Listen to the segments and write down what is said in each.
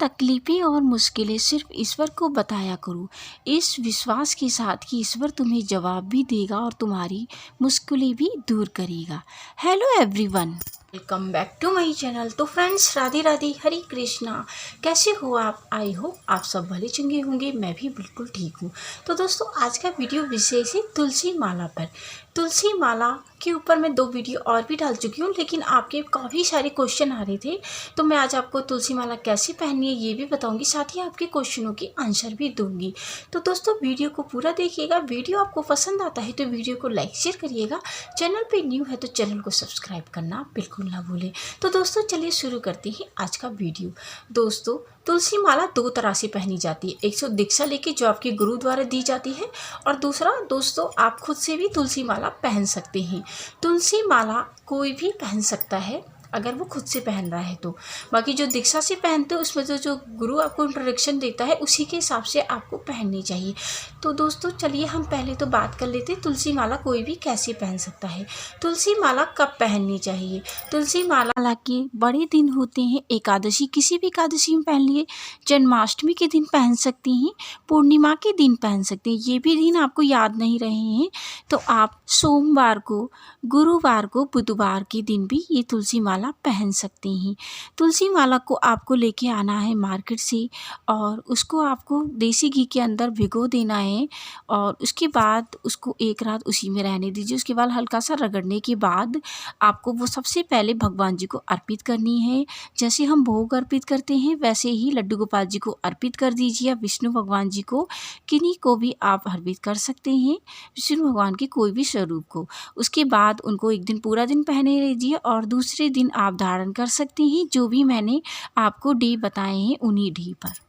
तकलीफ़ें और मुश्किलें सिर्फ़ ईश्वर को बताया करो, इस विश्वास के साथ कि ईश्वर तुम्हें जवाब भी देगा और तुम्हारी मुश्किलें भी दूर करेगा। Hello everyone, welcome back to my channel. तो फ्रेंड्स, राधे राधे, हरे कृष्णा। कैसे हो आप? आई होप आप सब भले चंगे होंगे। मैं भी बिल्कुल ठीक हूँ। तो दोस्तों, आज का वीडियो विशेष है तुलसी माला पर। तुलसी माला के ऊपर मैं 2 वीडियो और भी डाल चुकी हूँ, लेकिन आपके काफ़ी सारे क्वेश्चन आ रहे थे, तो मैं आज आपको तुलसी माला कैसे पहननी है ये भी बताऊंगी, साथ ही आपके क्वेश्चनों के आंसर भी दूंगी। तो दोस्तों, वीडियो को पूरा देखिएगा। वीडियो आपको पसंद आता है तो वीडियो को लाइक शेयर करिएगा। चैनल पे न्यू है तो चैनल को सब्सक्राइब करना बिल्कुल ना भूलें। तो दोस्तों, चलिए शुरू करते हैं आज का वीडियो। दोस्तों, तुलसी माला 2 तरह से पहनी जाती है। एक तो दीक्षा लेके जो आपके गुरु द्वारा दी जाती है, और दूसरा दोस्तों, आप खुद से भी तुलसी माला पहन सकते हैं। तुलसी माला कोई भी पहन सकता है अगर वो खुद से पहन रहा है तो। बाकी जो दीक्षा से पहनते हैं उसमें जो गुरु आपको इंट्रोडक्शन देता है उसी के हिसाब से आपको पहननी चाहिए। तो दोस्तों, चलिए हम पहले तो बात कर लेते हैं तुलसी माला कोई भी कैसे पहन सकता है। तुलसी माला कब पहननी चाहिए? तुलसी माला के बड़े दिन होते हैं। एकादशी, किसी भी एकादशी में पहन लिए, जन्माष्टमी के दिन पहन सकते हैं, पूर्णिमा के दिन पहन सकते हैं। ये भी दिन आपको याद नहीं रहे हैं तो आप सोमवार को, गुरुवार को, बुधवार के दिन भी ये तुलसी माला पहन सकते हैं। तुलसी माला को आपको लेके आना है मार्केट से, और उसको आपको देसी घी के अंदर भिगो देना है, और उसके बाद उसको एक रात उसी में रहने दीजिए। उसके बाद हल्का सा रगड़ने के बाद आपको वो सबसे पहले भगवान जी को अर्पित करनी है। जैसे हम भोग अर्पित करते हैं वैसे ही लड्डू गोपाल जी को अर्पित कर दीजिए, या विष्णु भगवान जी को, किन्हीं को भी आप अर्पित कर सकते हैं, विष्णु भगवान के कोई भी स्वरूप को। उसके बाद उनको एक दिन पूरा दिन पहने रहिए, और दूसरे दिन आप धारण कर सकते हैं जो भी मैंने आपको डे बताए हैं उन्हीं डे पर।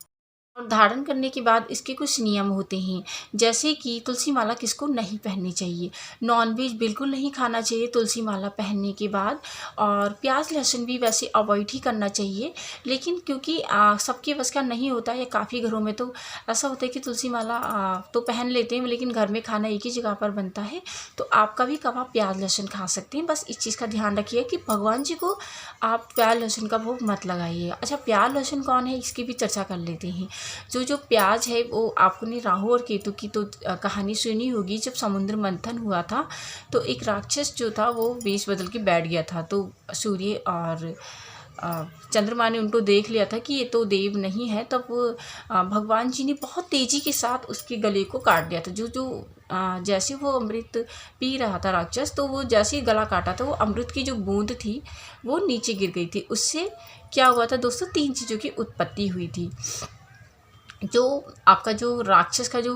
और धारण करने के बाद इसके कुछ नियम होते हैं, जैसे कि तुलसी माला किसको नहीं पहननी चाहिए। नॉनवेज बिल्कुल नहीं खाना चाहिए तुलसी माला पहनने के बाद, और प्याज लहसुन भी वैसे अवॉइड ही करना चाहिए। लेकिन क्योंकि सबके बस का नहीं होता है, काफ़ी घरों में तो ऐसा होता है कि तुलसी माला तो पहन लेते हैं लेकिन घर में खाना एक ही जगह पर बनता है, तो आप कभी कभार प्याज लहसुन खा सकते हैं। बस इस चीज़ का ध्यान रखिए कि भगवान जी को आप प्याज लहसुन का भोग मत लगाइएगा। अच्छा, प्याज लहसुन कौन है इसकी भी चर्चा कर लेते हैं। जो प्याज है वो, आपने राहु और केतु की तो कहानी सुनी होगी। जब समुद्र मंथन हुआ था तो एक राक्षस जो था वो वेश बदल के बैठ गया था, तो सूर्य और चंद्रमा ने उनको देख लिया था कि ये तो देव नहीं है। तब भगवान जी ने बहुत तेज़ी के साथ उसके गले को काट दिया था। जैसे वो अमृत पी रहा था राक्षस, तो वो जैसे ही गला काटा था, वो अमृत की जो बूंद थी वो नीचे गिर गई थी। उससे क्या हुआ था दोस्तों, 3 चीज़ों की उत्पत्ति हुई थी। जो आपका जो राक्षस का जो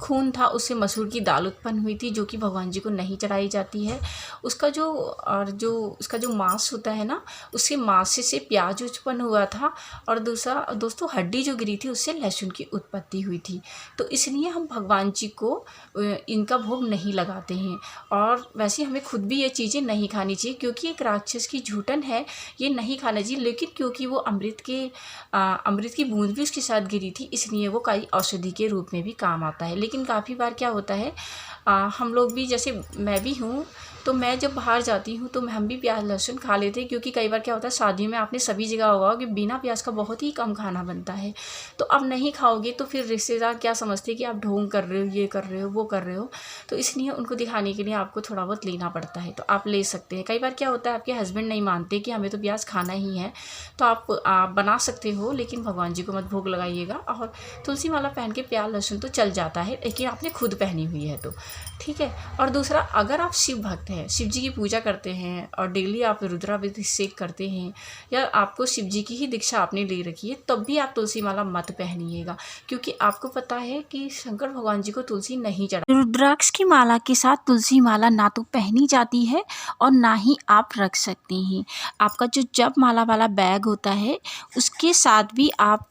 खून था, उससे मसूर की दाल उत्पन्न हुई थी, जो कि भगवान जी को नहीं चढ़ाई जाती है। उसका उसका जो मांस होता है ना, उसके मांस से प्याज उत्पन्न हुआ था। और दूसरा दोस्तों, हड्डी जो गिरी थी उससे लहसुन की उत्पत्ति हुई थी। तो इसलिए हम भगवान जी को इनका भोग नहीं लगाते हैं। और वैसे हमें खुद भी ये चीज़ें नहीं खानी चाहिए, क्योंकि एक राक्षस की झूठन है, ये नहीं खाना चाहिए। लेकिन क्योंकि वो अमृत की बूंद भी उसके साथ गिरी थी, इसलिए वो कई औषधि के रूप में भी काम आता है। लेकिन काफ़ी बार क्या होता है, हम लोग भी, जैसे मैं भी हूँ, तो मैं जब बाहर जाती हूँ तो हम भी प्याज लहसुन खा लेते हैं। क्योंकि कई बार क्या होता है, शादियों में आपने सभी जगह होगा कि बिना प्याज का बहुत ही कम खाना बनता है। तो अब नहीं खाओगे तो फिर रिश्तेदार क्या समझते हैं कि आप ढोंग कर रहे हो, ये कर रहे हो, वो कर रहे हो। तो इसलिए उनको दिखाने के लिए आपको थोड़ा बहुत लेना पड़ता है, तो आप ले सकते हैं। कई बार क्या होता है, आपके हस्बैंड नहीं मानते कि हमें तो प्याज खाना ही है, तो आप बना सकते हो, लेकिन भगवान जी को मत भोग लगाइएगा। और तुलसी माला पहन के प्याज लहसुन तो चल जाता है, लेकिन आपने खुद पहनी हुई है तो ठीक है। और दूसरा, अगर आप शिव भक्त हैं, शिव जी की पूजा करते हैं, और डेली आप रुद्राभिषेक करते हैं, या आपको शिव जी की ही दीक्षा आपने ले रखी है, तब भी आप तुलसी माला मत पहनिएगा। क्योंकि आपको पता है कि शंकर भगवान जी को तुलसी नहीं चढ़ा। रुद्राक्ष की माला के साथ तुलसी माला ना तो पहनी जाती है और ना ही आप रख सकते हैं। आपका जो जप माला वाला बैग होता है उसके साथ भी आप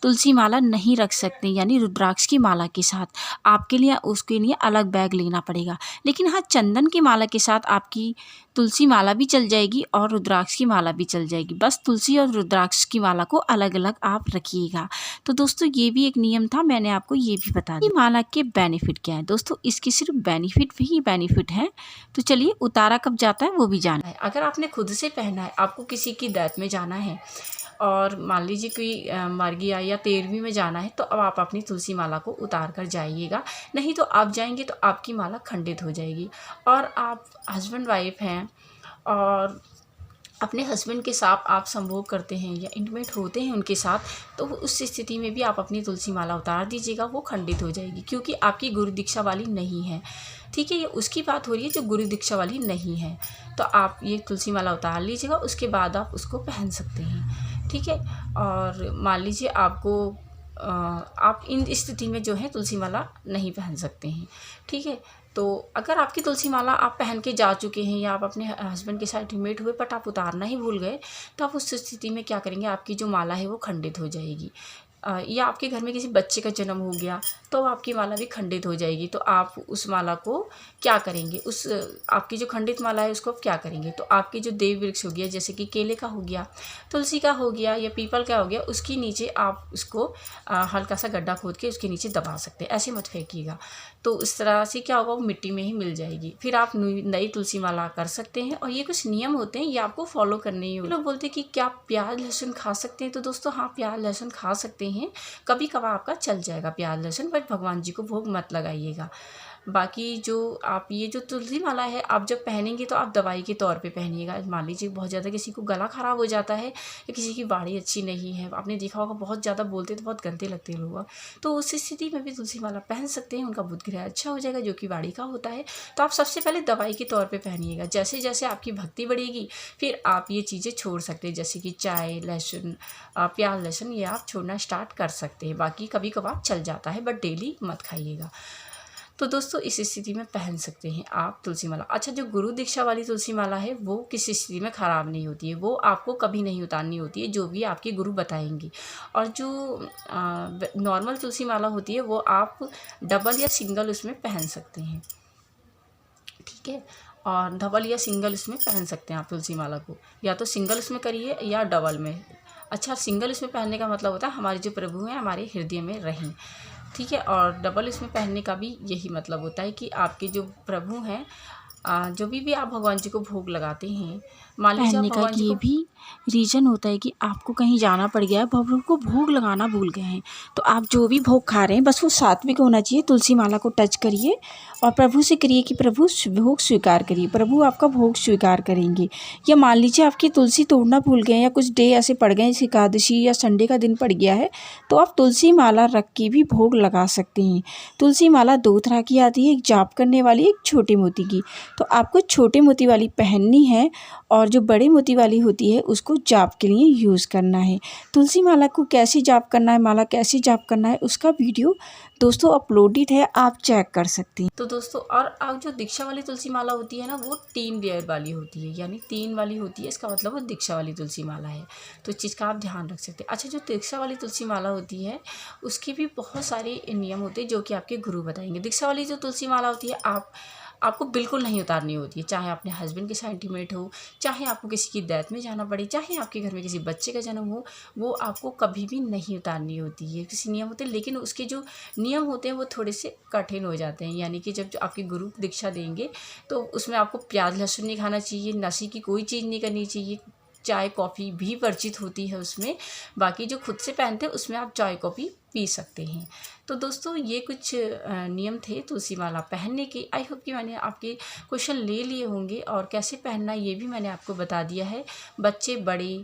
तुलसी माला नहीं रख सकते, यानी रुद्राक्ष की माला के साथ आपके लिए उसके लिए अलग बैग लेना पड़ेगा। लेकिन हाँ, चंदन की माला के साथ आपकी तुलसी माला भी चल जाएगी और रुद्राक्ष की माला भी चल जाएगी। बस तुलसी और रुद्राक्ष की माला को अलग अलग आप रखिएगा। तो दोस्तों ये भी एक नियम था, मैंने आपको ये भी बता दिया। माला के बेनिफिट क्या है दोस्तों, इसके सिर्फ बेनिफिट ही बेनिफिट है। तो चलिए उतारा कब जाता है वो भी जाना है। अगर आपने खुद से पहना है, आपको किसी की डेथ में जाना है और मान लीजिए कोई मर गया या 13वीं में जाना है, तो अब आप अपनी तुलसी माला को उतार कर जाइएगा, नहीं तो आप जाएंगे तो आपकी माला खंडित हो जाएगी। और आप हस्बैंड वाइफ हैं और अपने हस्बैंड के साथ आप संभोग करते हैं या इंटीमेट होते हैं उनके साथ, तो उस स्थिति में भी आप अपनी तुलसी माला उतार दीजिएगा, वो खंडित हो जाएगी, क्योंकि आपकी गुरु दीक्षा वाली नहीं है। ठीक है, ये उसकी बात हो रही है जो गुरु दीक्षा वाली नहीं है। तो आप ये तुलसी माला उतार लीजिएगा, उसके बाद आप उसको पहन सकते हैं। ठीक है, और मान लीजिए आपको आप इन स्थिति में जो है तुलसी माला नहीं पहन सकते हैं। ठीक है, तो अगर आपकी तुलसी माला आप पहन के जा चुके हैं या आप अपने हस्बैंड के साथ इंटीमेट हुए बट आप उतारना ही भूल गए, तो आप उस स्थिति में क्या करेंगे, आपकी जो माला है वो खंडित हो जाएगी। या आपके घर में किसी बच्चे का जन्म हो गया तो आपकी माला भी खंडित हो जाएगी। तो आप उस माला को क्या करेंगे, उस आपकी जो खंडित माला है उसको आप क्या करेंगे, तो आपके जो देव वृक्ष हो गया, जैसे कि केले का हो गया, तुलसी का हो गया या पीपल का हो गया, उसके नीचे आप उसको हल्का सा गड्ढा खोद के उसके नीचे दबा सकते हैं। ऐसे मत फेंकिएगा, तो इस तरह से क्या होगा, वो मिट्टी में ही मिल जाएगी। फिर आप नई तुलसी माला कर सकते हैं। और ये कुछ नियम होते हैं, ये आपको फॉलो करने ही होंगे। लोग बोलते हैं कि क्या प्याज लहसुन खा सकते हैं, तो दोस्तों हाँ, प्याज लहसुन खा सकते हैं, कभी कभार आपका चल जाएगा प्याज लहसुन, बट भगवान जी को भोग मत लगाइएगा। बाकी जो आप ये जो तुलसी माला है आप जब पहनेंगे तो आप दवाई के तौर पे पहनिएगा। मान लीजिए बहुत ज़्यादा किसी को गला ख़राब हो जाता है या किसी की वाणी अच्छी नहीं है, आपने देखा होगा बहुत ज़्यादा बोलते तो बहुत गंदे लगते हैं लोग, तो उस स्थिति में भी तुलसी माला पहन सकते हैं, उनका बुध ग्रह अच्छा हो जाएगा जो कि वाणी का होता है। तो आप सबसे पहले दवाई के तौर पर पहनिएगा, जैसे जैसे आपकी भक्ति बढ़ेगी फिर आप ये चीज़ें छोड़ सकते हैं, जैसे कि चाय लहसुन प्याज लहसुन ये आप छोड़ना स्टार्ट कर सकते हैं। बाकी कभी कभार चल जाता है बट डेली मत खाइएगा। तो दोस्तों इस स्थिति में पहन सकते हैं आप तुलसी माला। अच्छा, जो गुरु दीक्षा वाली तुलसी माला है वो किसी स्थिति में ख़राब नहीं होती है, वो आपको कभी नहीं उतारनी होती है, जो भी आपके गुरु बताएंगे। और जो नॉर्मल तुलसी माला होती है वो आप डबल या सिंगल उसमें पहन सकते हैं। ठीक है, और डबल या सिंगल इसमें पहन सकते हैं आप तुलसी माला को, या तो सिंगल इसमें करिए या डबल में। अच्छा, सिंगल इसमें पहनने का मतलब होता है हमारे जो प्रभु हैं हमारे हृदय में रहें। ठीक है, और डबल इसमें पहनने का भी यही मतलब होता है कि आपके जो प्रभु हैं जो भी आप भगवान जी को भोग लगाते हैं, मान लीजिए पहनने का ये भी रीज़न होता है कि आपको कहीं जाना पड़ गया है, प्रभु को भोग लगाना भूल गए हैं, तो आप जो भी भोग खा रहे हैं बस वो सात्विक होना चाहिए। तुलसी माला को टच करिए और प्रभु से करिए कि प्रभु भोग स्वीकार करिए, प्रभु आपका भोग स्वीकार करेंगे। या मान लीजिए आपकी तुलसी तोड़ना भूल गए या कुछ डे ऐसे पड़ गए, जैसे एकादशी या संडे का दिन पड़ गया है, तो आप तुलसी माला रख के भी भोग लगा सकते हैं। तुलसी माला 2 तरह की आती है, एक जाप करने वाली, एक छोटे मोती की। तो आपको छोटे मोती वाली पहननी है और जो बड़े मोती वाली होती है उसको जाप के लिए यूज़ करना है। तुलसी माला को कैसे जाप करना है, माला कैसे जाप करना है, उसका वीडियो दोस्तों अपलोडेड है, आप चेक कर सकते हैं। तो दोस्तों और अब जो दीक्षा वाली तुलसी माला होती है ना, वो 3 लेयर वाली होती है, यानी 3 वाली होती है, इसका मतलब वो दीक्षा वाली तुलसी माला है। तो इस चीज़ का आप ध्यान रख सकते हैं। अच्छा, जो दीक्षा वाली तुलसी माला होती है उसके भी बहुत सारे नियम होते हैं जो कि आपके गुरु बताएंगे। दीक्षा वाली जो तुलसी माला होती है आपको बिल्कुल नहीं उतारनी होती है, चाहे अपने हस्बैंड के साथ इंटीमेट हो, चाहे आपको किसी की डेथ में जाना पड़े, चाहे आपके घर में किसी बच्चे का जन्म हो, वो आपको कभी भी नहीं उतारनी होती है। किसी नियम होते हैं, लेकिन उसके जो नियम होते हैं वो थोड़े से कठिन हो जाते हैं। यानी कि जब जो आपके गुरु दीक्षा देंगे तो उसमें आपको प्याज लहसुन नहीं खाना चाहिए, नशे की कोई चीज़ नहीं करनी चाहिए, चाय कॉफ़ी भी वर्जित होती है उसमें। बाकी जो खुद से पहनते हैं उसमें आप चाय कॉफ़ी पी सकते हैं। तो दोस्तों ये कुछ नियम थे तुलसी माला पहनने के। आई होप कि मैंने आपके क्वेश्चन ले लिए होंगे और कैसे पहनना ये भी मैंने आपको बता दिया है। बच्चे बड़े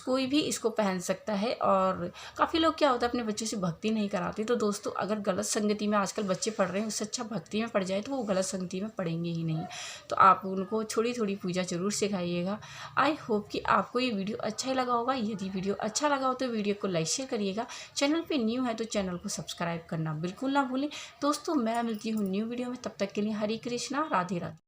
कोई भी इसको पहन सकता है। और काफ़ी लोग क्या होता है अपने बच्चों से भक्ति नहीं कराते। तो दोस्तों अगर गलत संगति में आजकल बच्चे पढ़ रहे हैं, उससे अच्छा भक्ति में पड़ जाए तो वो गलत संगति में पढ़ेंगे ही नहीं। तो आप उनको थोड़ी थोड़ी पूजा ज़रूर सिखाइएगा। आई होप कि आपको ये वीडियो अच्छा ही लगा होगा। यदि वीडियो अच्छा लगा हो तो वीडियो को लाइक शेयर करिएगा। चैनल पर न्यू है तो चैनल को सब्सक्राइब करना बिल्कुल ना भूलें। दोस्तों मैं मिलती हूँ न्यू वीडियो में, तब तक के लिए हरे कृष्णा, राधे राधे।